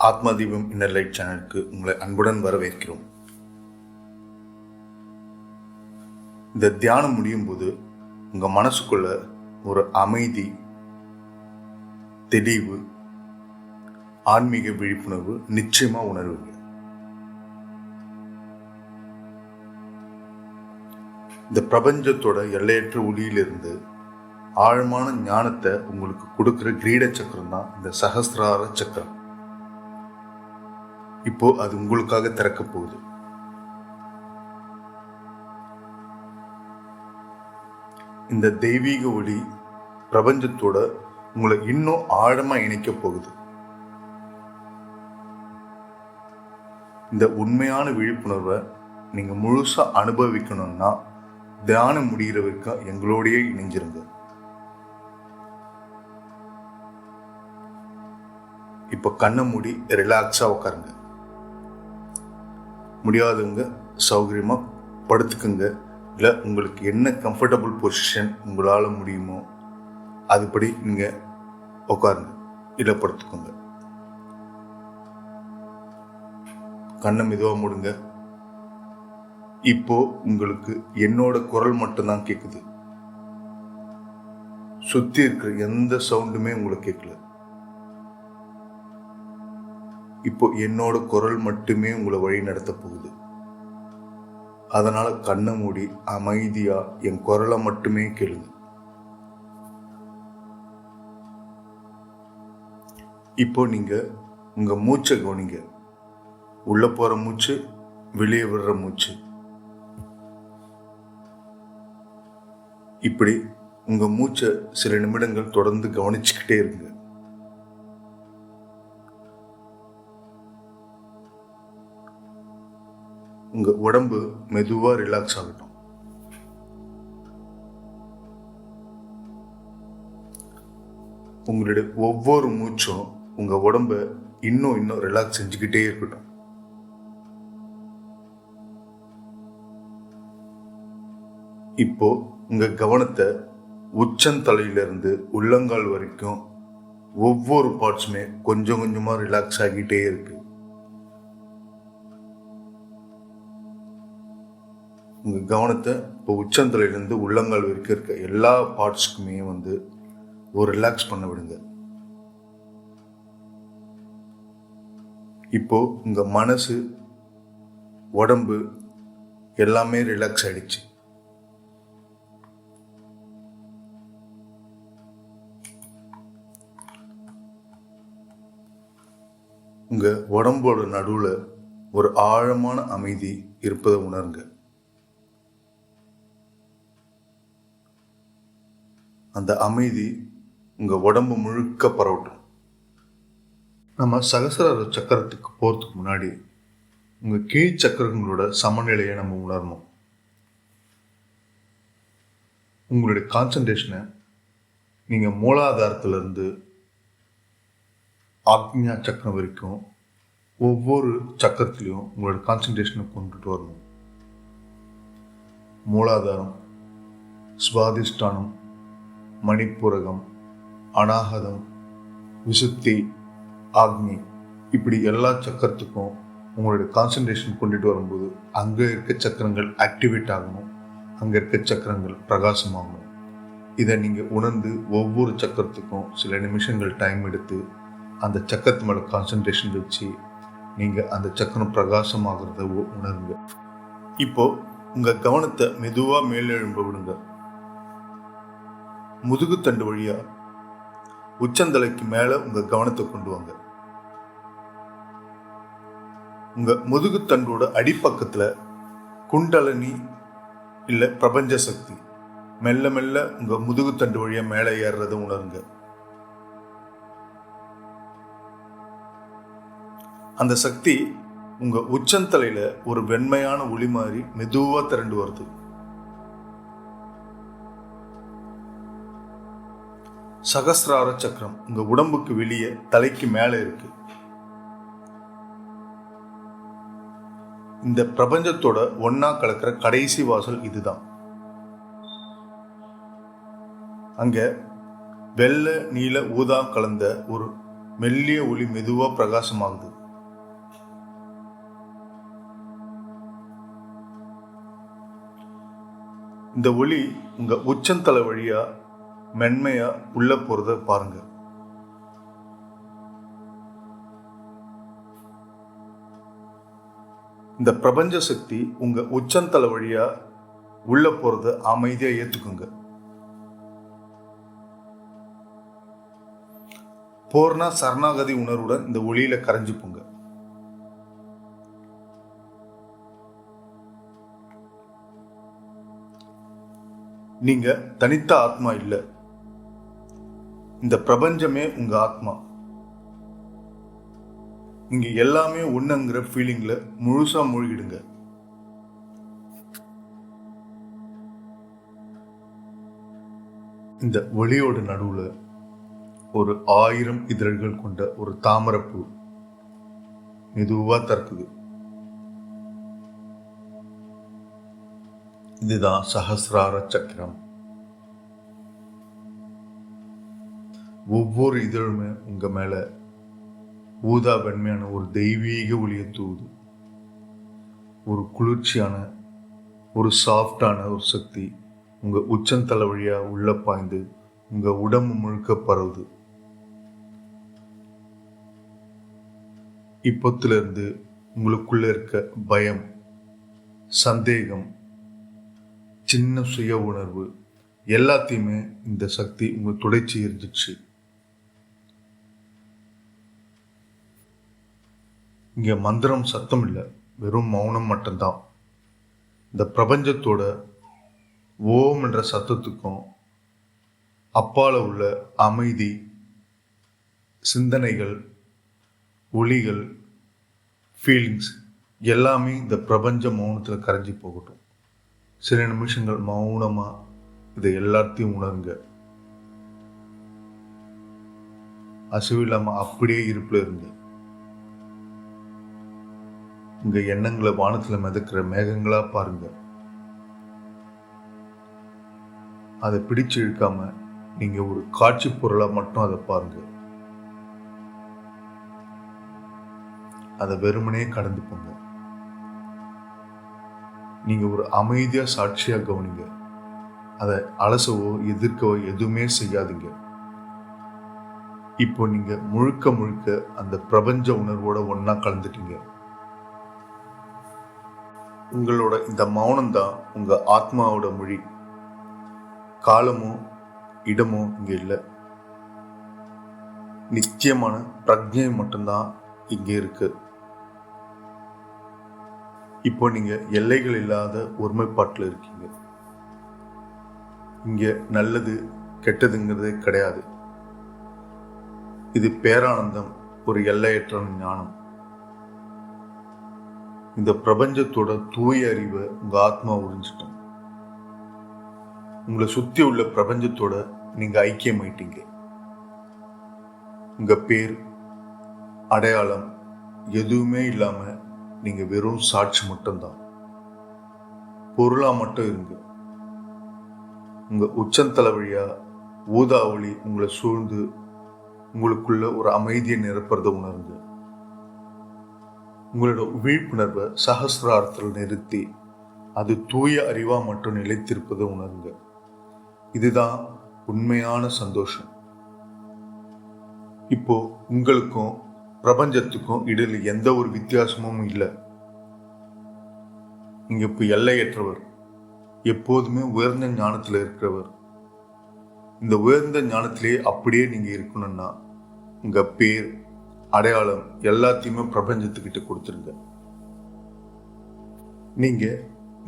ஆத்மா தீபம் inner light சேனலுக்கு உங்களை அன்புடன் வரவேற்கிறோம். இந்த தியானம் முடியும் போது உங்க மனசுக்குள்ள ஒரு அமைதி, தெளிவு, ஆன்மீக விழிப்புணர்வு நிச்சயமா உணர்வீங்க. இந்த பிரபஞ்சத்தோட எல்லையற்ற ஒளியிலிருந்து ஆழமான ஞானத்தை உங்களுக்கு கொடுக்கிற கிரீட சக்கரம் தான் இந்த சகஸ்ரார சக்கரம். இப்போ அது உங்களுக்காக திறக்க போகுது. இந்த தெய்வீக ஒளி பிரபஞ்சத்தோட உங்களை இன்னும் ஆழமா இணைக்க போகுது. இந்த உண்மையான விழிப்புணர்வை நீங்க முழுசா அனுபவிக்கணும்னா தியானம் முடிகிற வரைக்கும் எங்களோடயே இணைஞ்சிருங்க. இப்ப கண்ணை மூடி ரிலாக்ஸா உட்காருங்க. முடியாதவங்க சௌகரியமா படுத்துக்குங்க. இல்லை உங்களுக்கு என்ன கம்ஃபர்டபுள் பொசிஷன் உங்களால் முடியுமோ அதுபடி நீங்க உட்காருங்க, இல்லை படுத்துக்கோங்க. கண்ணை மெதுவாக மூடுங்க. இப்போ உங்களுக்கு என்னோட குரல் மட்டும்தான் கேட்குது. சுத்தி இருக்கிற எந்த சவுண்டுமே உங்களுக்கு கேட்கல. இப்போ என்னோட குரல் மட்டுமே உங்களை வழி நடத்த போகுது. அதனால கண்ணை மூடி அமைதியா என் குரலை மட்டுமே கேளுங்க. இப்போ நீங்க உங்க மூச்சை கவனிங்க. உள்ள போற மூச்சு, வெளியே விடுற மூச்சு. இப்படி உங்க மூச்சை சில நிமிடங்கள் தொடர்ந்து கவனிச்சுக்கிட்டே இருங்க. உங்க உடம்பு மெதுவா ரிலாக்ஸ் ஆகட்டும். உங்களுடைய ஒவ்வொரு மூச்சும் உங்க உடம்ப இன்னும் ரிலாக்ஸ் செஞ்சுக்கிட்டே இருக்கட்டும். இப்போ உங்க கவனத்தை உச்சந்தலையிலிருந்து உள்ளங்கால் வரைக்கும் ஒவ்வொரு பார்ட்ஸுமே கொஞ்சம் கொஞ்சமா ரிலாக்ஸ் ஆகிட்டே இருக்கு. உங்க கவனத்தை இப்போ உச்சந்தலையிலிருந்து உள்ளங்கால் வரைக்கும் இருக்க எல்லா பார்ட்ஸ்க்குமே ஒரு ரிலாக்ஸ் பண்ண விடுங்க. இப்போ உங்க மனசு, உடம்பு எல்லாமே ரிலாக்ஸ் ஆயிடுச்சு. உங்க உடம்போட நடுவுல ஒரு ஆழமான அமைதி இருப்பதை உணருங்க. அந்த அமைதி உங்க உடம்பு முழுக்க பரவட்டும். நம்ம சகஸ்ரார சக்கரத்துக்கு போறதுக்கு முன்னாடி உங்க கீழ் சக்கரங்களோட சமநிலையை நம்ம உணரணும். உங்களுடைய கான்சன்ட்ரேஷனை நீங்க மூலாதாரத்திலிருந்து ஆக்ஞா சக்கரம் வரைக்கும் ஒவ்வொரு சக்கரத்திலையும் உங்களோட கான்சன்ட்ரேஷனை கொண்டுட்டு வரணும். மூலாதாரம், சுவாதிஷ்டானம், மணிப்புரகம், அநாகதம், விசுத்தி, ஆக்னி, இப்படி எல்லா சக்கரத்துக்கும் உங்களுடைய கான்சன்ட்ரேஷன் கொண்டுட்டு வரும்போது அங்கே இருக்க சக்கரங்கள் ஆக்டிவேட் ஆகணும், அங்கே இருக்க சக்கரங்கள் பிரகாசமாகணும். இதை நீங்கள் உணர்ந்து ஒவ்வொரு சக்கரத்துக்கும் சில நிமிஷங்கள் டைம் எடுத்து அந்த சக்கரத்து மேலே கான்சன்ட்ரேஷன் வச்சு நீங்கள் அந்த சக்கரம் பிரகாசமாகிறத உணருங்க. இப்போ உங்கள் கவனத்தை மெதுவாக மேலெழும்ப விடுங்க. முதுகுத்தண்டு வழியா உச்சந்தலைக்கு மேல உங்க கவனத்தை கொண்டு வாங்க. உங்க முதுகுத்தண்டோட அடிப்பக்கத்துல குண்டலினி இல்ல பிரபஞ்ச சக்தி மெல்ல மெல்ல உங்க முதுகுத்தண்டு வழியா மேலே ஏறுறத உணருங்க. அந்த சக்தி உங்க உச்சந்தலையில ஒரு வெண்மையான ஒளி மாதிரி மெதுவா திரண்டு வருது. சகஸ்ரார சக்கரம் உங்க உடம்புக்கு வெளியே தலைக்கு மேல இருக்கு. இந்த பிரபஞ்சத்தோட ஒன்னா கலக்கிற கடைசி வாசல் இதுதான். அங்க வெள்ளை நீல ஊதா கலந்த ஒரு மெல்லிய ஒளி மெதுவா பிரகாசமாகுது. இந்த ஒளி உங்க உச்சந்தலை வழியா மென்மையா உள்ள போறத பாருங்க. இந்த பிரபஞ்ச சக்தி உங்க உச்சந்தலை வழியா உள்ள போறத அமைதியா ஏத்துக்குங்க. பூர்ண சரணாகதி உணர்வுடன் இந்த ஒளியில கரைஞ்சுப்புங்க. நீங்க தனித்த ஆத்மா இல்ல, இந்த பிரபஞ்சமே உங்க ஆத்மா. நீங்க எல்லாமே ஒண்ணுங்கிற ஃபீலிங்ல முழுசா மூழ்கிடுங்க. இந்த ஒளியோட நடுவுல ஒரு 1000 இதழ்கள் கொண்ட ஒரு தாமரைப்பூ மெதுவா தற்குது. இதுதான் சஹஸ்ரார சக்கரம். ஒவ்வொரு இதழுமே உங்க மேல ஊதா வெண்மையான ஒரு தெய்வீக ஒளியை தூவுது. ஒரு குளிர்ச்சியான, ஒரு சாஃப்டான ஒரு சக்தி உங்க உச்சந்தலை வழியா உள்ள பாய்ந்து உங்க உடம்பு முழுக்க பரவுது. இப்பத்துல இருந்து உங்களுக்குள்ள இருக்க பயம், சந்தேகம், சின்ன சுய உணர்வு எல்லாத்தையுமே இந்த சக்தி உங்க துடைச்சி எரிஞ்சிச்சு. இங்க மந்திரம் சத்தம் இல்லை, வெறும் மௌனம் மட்டும்தான். இந்த பிரபஞ்சத்தோட ஓம் என்ற சத்தத்துக்கும் அப்பால உள்ள அமைதி, சிந்தனைகள், ஒளிகள், ஃபீலிங்ஸ் எல்லாமே இந்த பிரபஞ்ச மௌனத்தில் கரைஞ்சி போகட்டும். சில நிமிஷங்கள் மௌனமா இதை எல்லாத்தையும் உணருங்க. அசைவு இல்லாம அப்படியே இருப்புல இருங்க. உங்க எண்ணங்களை வானத்துல மிதக்கிற மேகங்களா பாருங்க. அதை பிடிச்சு இழுக்காம நீங்க ஒரு காட்சி பொருளா மட்டும் அதை பாருங்க. அதை வெறுமனே கடந்து போங்க. நீங்க ஒரு அமைதியா சாட்சியா கவனிங்க. அதை அலசவோ எதிர்க்கவோ எதுவுமே செய்யாதீங்க. இப்போ நீங்க முழுக்க முழுக்க அந்த பிரபஞ்ச உணர்வோட ஒன்னா கலந்துட்டீங்க. உங்களோட இந்த மௌனம் தான் உங்க ஆத்மாவோட மொழி. காலமோ இடமோ இங்க இல்லை, நிச்சயமான பிரஜை மட்டும்தான் இங்க இருக்கு. இப்போ நீங்க எல்லைகள் இல்லாத ஒருமைப்பாட்டில் இருக்கீங்க. இங்க நல்லது கெட்டதுங்கிறதே கிடையாது. இது பேரானந்தம், ஒரு எல்லையற்ற ஞானம். இந்த பிரபஞ்சத்தோட தூய அறிவை உங்க ஆத்மா உறிஞ்சிட்டோம். உங்களை சுத்தி உள்ள பிரபஞ்சத்தோட நீங்க ஐக்கியமாயிட்டீங்க. உங்க பேர், அடையாளம் எதுவுமே இல்லாம நீங்க வெறும் சாட்சி மட்டும்தான். பொருளா மட்டும் இருங்க. உங்க உச்சந்தலை வழியா ஊதா ஒளி உங்களை சூழ்ந்து உங்களுக்குள்ள ஒரு அமைதியை நிரப்புறத உணருங்க. உங்களோட விழிப்புணர்வை சஹஸ்ராரத்தில் நிறுத்தி அது தூய அறிவா மட்டும் நிலைத்திருப்பதை உணருங்க. இதுதான் உண்மையான சந்தோஷம். இப்போ உங்களுக்கும் பிரபஞ்சத்துக்கும் இடையில எந்த ஒரு வித்தியாசமும் இல்லை. நீங்க இப்போ எல்லையற்றவர், எப்போதுமே உயர்ந்த ஞானத்துல இருக்கிறவர். இந்த உயர்ந்த ஞானத்திலேயே அப்படியே நீங்க இருக்கணும்னா உங்க பேர், அடையாளம் எல்லாத்தையுமே பிரபஞ்சத்துக்கிட்ட கொடுத்துருங்க. நீங்க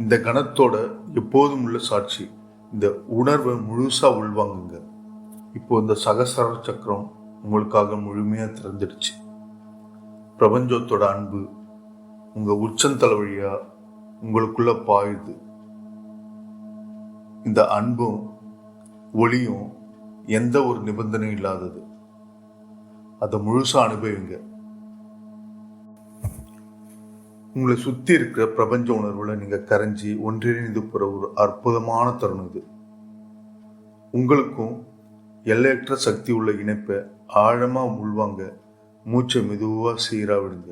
இந்த கணத்தோட எப்போதும் உள்ள சாட்சி. இந்த உணர்வை முழுசா உள்வாங்குங்க. இப்போ இந்த சகசர சக்கரம் உங்களுக்காக முழுமையா திறந்துடுச்சு. பிரபஞ்சத்தோட அன்பு உங்க உச்சந்தலை வழியா உங்களுக்குள்ள பாயுது. இந்த அன்பும் ஒளியும் எந்த ஒரு நிபந்தனையும் இல்லாதது. அதை முழுசா அனுபவிங்க. உங்களை சுத்தி இருக்கிற பிரபஞ்ச உணர்வுல நீங்க கரைஞ்சி ஒன்றிணைந்து போற ஒரு அற்புதமான தருணம் இது. உங்களுக்கும் எல்லையற்ற சக்தி உள்ள இணைப்பை ஆழமாக உள்வாங்க மூச்சை மெதுவாக சீராக விடுங்க.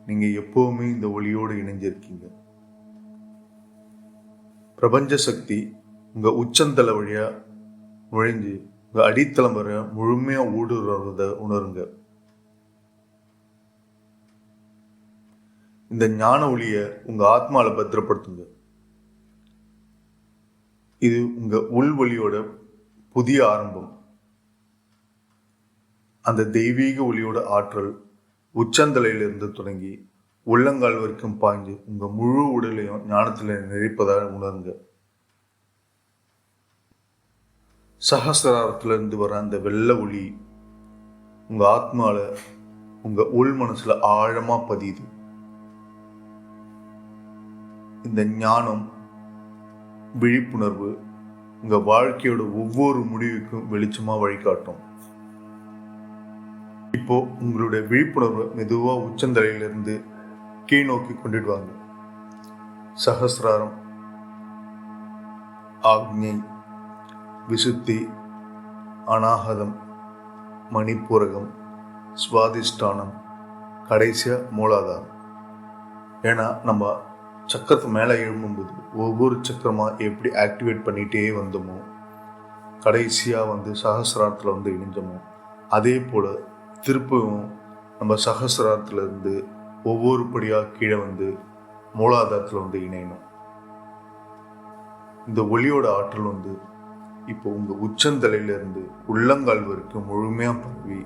நீங்கள் எப்போவுமே இந்த ஒளியோடு இணைஞ்சிருக்கீங்க. பிரபஞ்ச சக்தி உங்கள் உச்சந்தலை வழியாக நுழைஞ்சு உங்கள் அடித்தளம் வர முழுமையாக ஊடுருவதை உணருங்க. இந்த ஞான ஒளியை உங்கள் ஆத்மாவில் பத்திரப்படுத்துங்க. இது உங்கள் உள்வொலியோட புதிய ஆரம்பம். அந்த தெய்வீக ஒளியோட ஆற்றல் உச்சந்தலையிலிருந்து தொடங்கி உள்ளங்கால் வரைக்கும் பாய்ஞ்சு உங்கள் முழு உடலையும் ஞானத்தில் நிறைப்பதாக உணருங்க. சகசிராரத்திலிருந்து வர அந்த வெள்ளை ஒளி உங்கள் ஆத்மாவில் உங்கள் உள் மனசில் ஆழமாக பதியுது. இந்த ஞானம் விழிப்புணர்வு உங்க வாழ்க்கையோட ஒவ்வொரு முடிவுக்கும் வெளிச்சமா வழிகாட்டும். இப்போ உங்களுடைய விழிப்புணர்வு மெதுவா உச்சந்தலையிலிருந்து கீழ் நோக்கி கொண்டுடுவாங்க. சகசிராரம், ஆக்ஞை, விசுத்தி, அநாகதம், மணிப்பூரகம், சுவாதிஷ்டானம், கடைசியா மூலாதாரம். ஏன்னா நம்ம சக்கரத்து மேலே எழும்பும்போது ஒவ்வொரு சக்கரமா எப்படி ஆக்டிவேட் பண்ணிகிட்டே வந்தோமோ, கடைசியாக சகசிராரத்தில் இணைஞ்சோமோ, அதே போல் திருப்பவும் நம்ம சகசிராரத்திலிருந்து ஒவ்வொரு படியாக கீழே மூலாதாரத்தில் இணையணும். இந்த ஒளியோட ஆற்றல் இப்போ உங்கள் உச்சந்தலையிலிருந்து உள்ளங்கால் வரைக்கும் முழுமையாக பரவி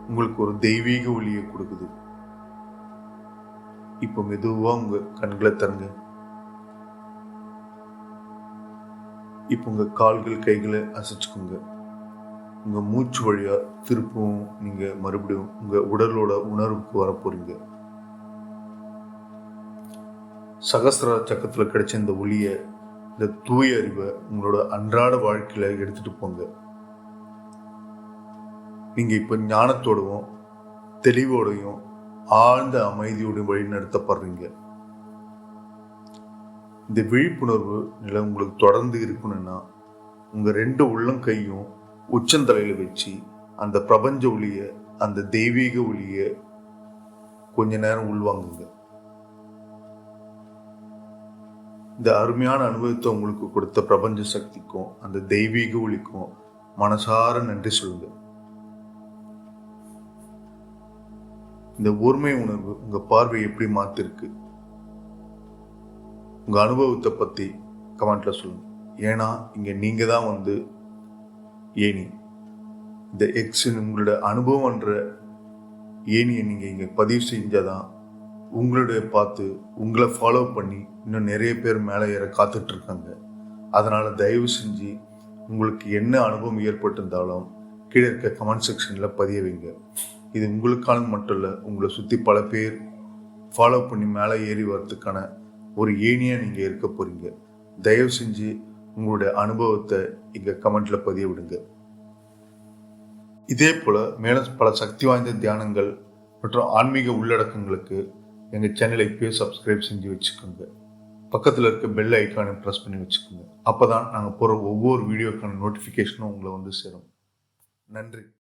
உங்களுக்கு ஒரு தெய்வீக ஒளியை கொடுக்குது. இப்போ மெதுவா உங்க கண்களை தருங்க. இப்போ உங்க கால்கள் கைகளை அசைச்சுக்கோங்க. உங்க மூச்சு வழியா திருப்பவும் நீங்க மறுபடியும் உங்க உடலோட உணர்வுக்கு வர போறீங்க. சகசிர சக்கரத்துல கிடைச்ச இந்த ஒளிய, இந்த தூய அறிவை உங்களோட அன்றாட வாழ்க்கையில எடுத்துட்டு போங்க. நீங்க இப்ப ஞானத்தோடவும் தெளிவோடையும் ஆழ்ந்த அமைதியோடு வழி நடத்தப்படுறீங்க. இந்த விழிப்புணர்வு நிலை உங்களுக்கு தொடர்ந்து இருக்கணும்னா உங்க 2 உள்ளங்கையும் உச்சந்தலையில வச்சு அந்த பிரபஞ்ச ஒளிய, அந்த தெய்வீக ஒளிய கொஞ்ச நேரம் உள்வாங்குங்க. இந்த அருமையான அனுபவத்தை உங்களுக்கு கொடுத்த பிரபஞ்ச சக்திக்கும் அந்த தெய்வீக ஒளிக்கும் மனசார நன்றி சொல்லுங்க. இந்த ஒருமை உணர்வு உங்க பார்வை எப்படி மாத்திருக்கு? உங்க அனுபவத்தை பத்தி கமெண்ட்ல சொல்லுங்க. ஏன்னா இங்க நீங்க தான் ஏணி. இந்த எக்ஸின் உங்களோட அனுபவம்ன்ற ஏணியை நீங்க இங்க பதிவு செஞ்சாதான் உங்களுடைய பார்த்து உங்களை ஃபாலோ பண்ணி இன்னும் நிறைய பேர் மேலே ஏற காத்துட்டு இருக்காங்க. அதனால தயவு செஞ்சு உங்களுக்கு என்ன அனுபவம் ஏற்பட்டிருந்தாலும் கீழே இருக்க கமெண்ட் செக்ஷன்ல பதிய வைங்க. இது உங்களுக்கான மட்டும் இல்லை, உங்களை சுற்றி பல பேர் ஃபாலோ பண்ணி மேலே ஏறி வர்றதுக்கான ஒரு ஏணியாக நீங்கள் இருக்க போறீங்க. தயவு செஞ்சு உங்களுடைய அனுபவத்தை இங்கே கமெண்ட்ல பதிய விடுங்க. இதே போல் மேலும் பல சக்தி வாய்ந்த தியானங்கள் மற்றும் ஆன்மீக உள்ளடக்கங்களுக்கு எங்கள் சேனலை இப்போயே சப்ஸ்கிரைப் செஞ்சு வச்சுக்கோங்க. பக்கத்தில் இருக்க பெல் ஐக்கானை ப்ரெஸ் பண்ணி வச்சுக்கோங்க. அப்போ தான் நாங்கள் போகிற ஒவ்வொரு வீடியோக்கான நோட்டிஃபிகேஷனும் உங்களை சேரும். நன்றி.